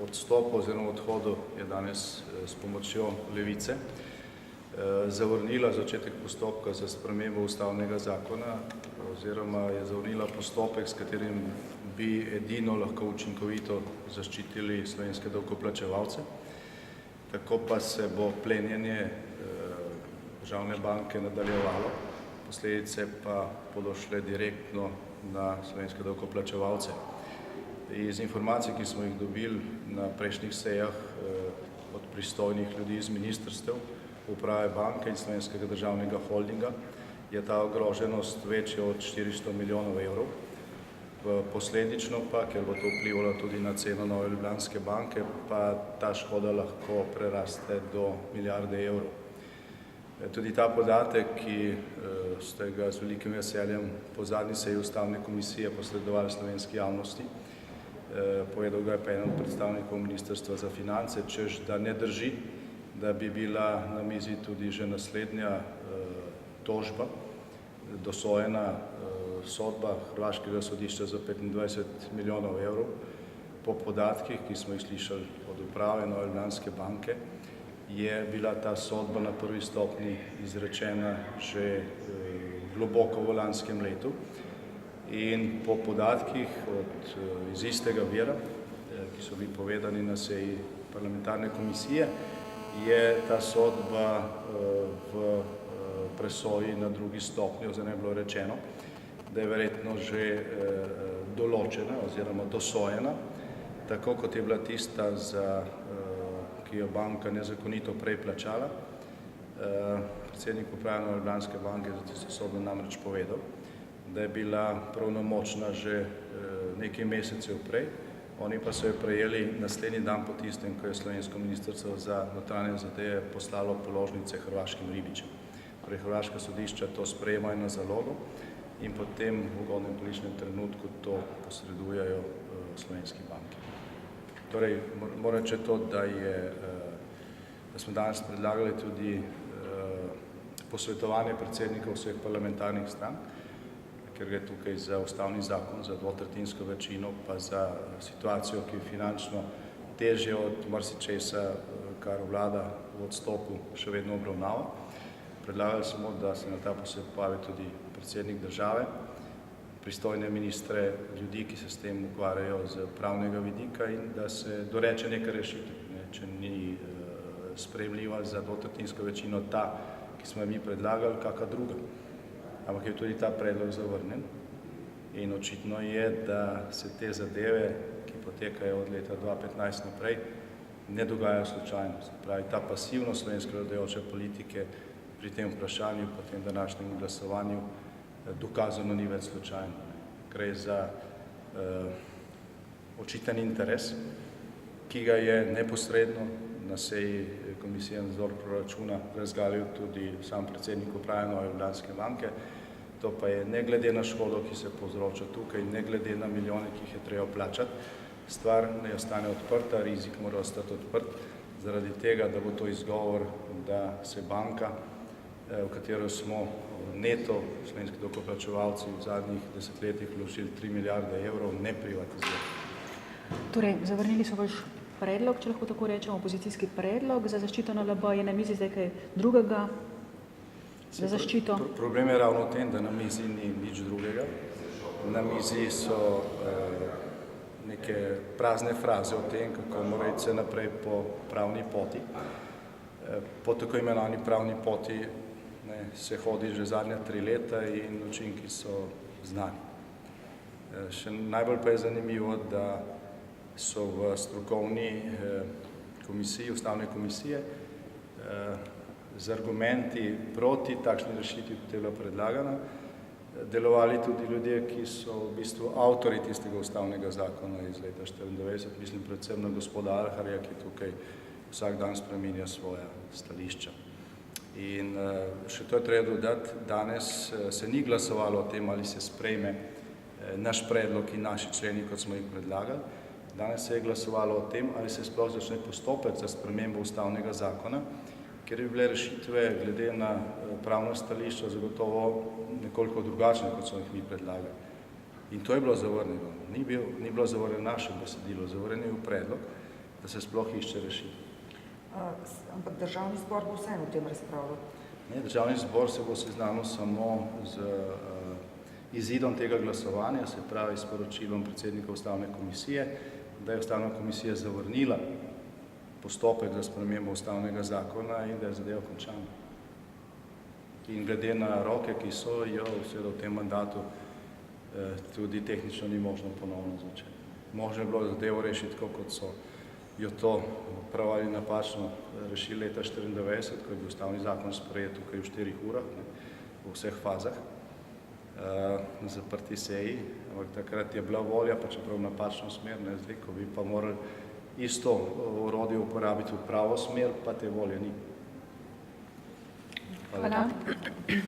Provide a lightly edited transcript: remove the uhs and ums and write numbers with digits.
odstopu oziroma odhodu je danes s pomočjo Levice zavrnila začetek postopka za spremembo ustavnega zakona oziroma je zavrnila postopek, s katerim bi edino lahko učinkovito zaščitili slovenske davkoplačevalce. Tako pa se bo plenjenje državne banke nadaljevalo, posledice pa bodo šle direktno na slovenske davkoplačevalce. Iz informacij, ki smo jih dobili na prejšnjih sejah od pristojnih ljudi iz ministrstev, uprave banke in slovenskega državnega holdinga, je ta ogroženost večja od 400 milijonov evrov. Posledično pa, ker bo to vplivalo tudi na ceno Nove Ljubljanske banke, pa ta škoda lahko preraste do milijarde evrov. Tudi ta podatek, ki ste ga z velikim veseljem po zadnji seji Ustavne komisije posredovali slovenski javnosti, povedal ga je pa eden od predstavnikov Ministrstva za finance, češ da ne drži, da bi bila na mizi tudi že naslednja tožba, dosojena sodba Hrvaškega sodišča za 25 milijonov evrov. Po podatkih, ki smo jih slišali od uprave Nove Ljubljanske banke, je bila ta sodba na prvi stopnji izrečena že globoko v lanskem letu in po podatkih iz istega vira, ki so bili povedani na seji parlamentarne komisije, je ta sodba v presoji na drugi stopnji, oziroma je bilo rečeno, da je verjetno že določena oziroma dosojena, tako kot je bila tista, ki jo banka nezakonito prej plačala. Predsednik uprave Nove Ljubljanske banke za tisto sodbo namreč povedal, da je bila pravnomočna že nekaj mesecev prej, oni pa so jo prejeli naslednji dan po tistem, ko je Slovensko ministrstvo za notranje zadeve poslalo položnice hrvaškim ribičem. Torej, hrvaška sodišča to sprejemajo na zalogo in potem v ugodnem političnem trenutku to posredujejo slovenski banki. Torej, moram reči to, da smo danes predlagali tudi posvetovanje predsednikov vseh parlamentarnih strank, ker gre tukaj za ustavni zakon, za dvotretjinsko večino, pa za situacijo, ki je finančno težje od marsičesa, kar vlada v odstopu še vedno obravnava. Predlagali smo, da se na ta posvet povabi tudi predsednik države, pristojne ministre, ljudi, ki se s tem ukvarjajo z pravnega vidika in da se doreče neka rešitev. Če ni sprejemljiva za dvotretjinsko večino ta, ki smo jo mi predlagali, kakšna druga. Ampak je tudi ta predlog zavrnjen in očitno je, da se te zadeve, ki potekajo od leta 2015 naprej, ne dogajajo slučajno. Se pravi, ta pasivnost slovenske vladajoče politike pri tem vprašanju, po tem današnjem glasovanju, dokazano ni več slučajno. Gre za očiten interes, ki ga je neposredno na seji Komisije za nadzor proračuna razgalil tudi sam predsednik uprave Nove Ljubljanske banke. To pa je ne glede na škodo, ki se povzroča tukaj, ne glede na milijone, ki jih je treba plačati, stvar ne ostane odprta, rizik mora ostati odprt, zaradi tega, da bo to izgovor, da se banka, v katero smo neto slovenski davkoplačevalci v zadnjih desetletjih vložili 3 milijarde evrov, ne privatizira. Torej, zavrnili so vaš predlog, če lahko tako rečemo, opozicijski predlog za zaščito NLB, je na mizi zdaj kaj drugega za zaščito? Problem je ravno v tem, da na mizi ni nič drugega. Na mizi so neke prazne fraze o tem, kako mora iti naprej po pravni poti. Po tako imenovani pravni poti se hodi že zadnja 3 leta in učinki so znani. Še najbolj pa je zanimivo, da so v strokovni komisiji, ustavne komisije, z argumenti proti takšni rešitvi, kot je bila predlagana, delovali tudi ljudje, ki so v bistvu avtori tistega ustavnega zakona iz leta 1994, mislim predvsem na gospoda Arharja, ki tukaj vsak dan spreminja svoja stališča. In še to je treba dodati, danes se ni glasovalo o tem, ali se sprejme naš predlog in naši členi, kot smo jih predlagali. Danes se je glasovalo o tem, ali se sploh začne postopek za spremembo ustavnega zakona, ker bi bile rešitve glede na pravno stališče zagotovo nekoliko drugačne, kot so jih mi predlagali. In to je bilo zavrnjeno. Ni bilo zavrnjeno naše besedilo, zavrnjen je predlog da se sploh išče rešitev. Ampak državni zbor bo vseeno o tem razpravljal. Ne, državni zbor se bo seznanil samo z izidom tega glasovanja, se pravi s poročilom predsednika Ustavne komisije, da je Ustavna komisija zavrnila postopek za spremembo ustavnega zakona in da je zadeva končana. In glede na roke, ki so, jo seveda v tem mandatu tudi tehnično ni možno ponovno začeti. Možno je bilo zadevo rešiti tako, kot so jo to prav ali napačno rešili leta 1994, ko je bil ustavni zakon sprejet tukaj v 4 urah, ne, v vseh fazah, na zaprti seji, ampak takrat je bila volja, pa čeprav v napačno smer, ne, zdaj, ko bi pa morali isto orodje uporabiti v pravo smer, pa te volje ni. Hvala. Hvala.